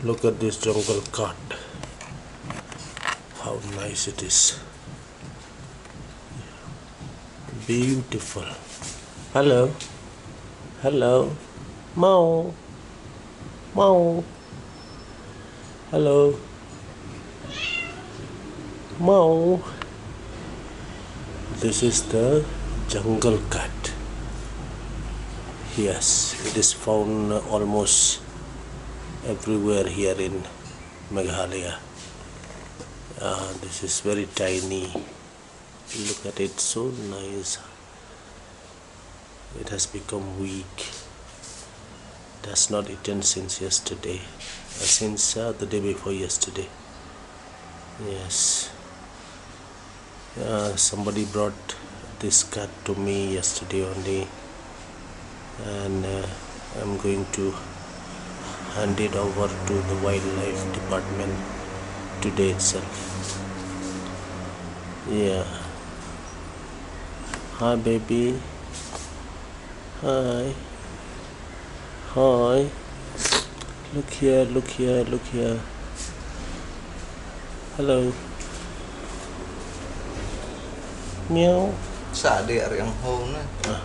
Look at this jungle cat. How nice it is. Beautiful. Hello. Hello. Meow. Meow. Hello. Meow. This is the jungle cat. Yes, it is found almost everywhere here in Meghalaya. This is very tiny. Look at it, so nice. It has become weak. It has not eaten since yesterday, since the day before yesterday. Yes. Somebody brought this cat to me yesterday only, and I'm going to hand it over to the wildlife department today itself. Yeah. Hi baby. Hi. Hi. Look here, look here, look here. Hello. Meow. Xả địa riêng hồn á.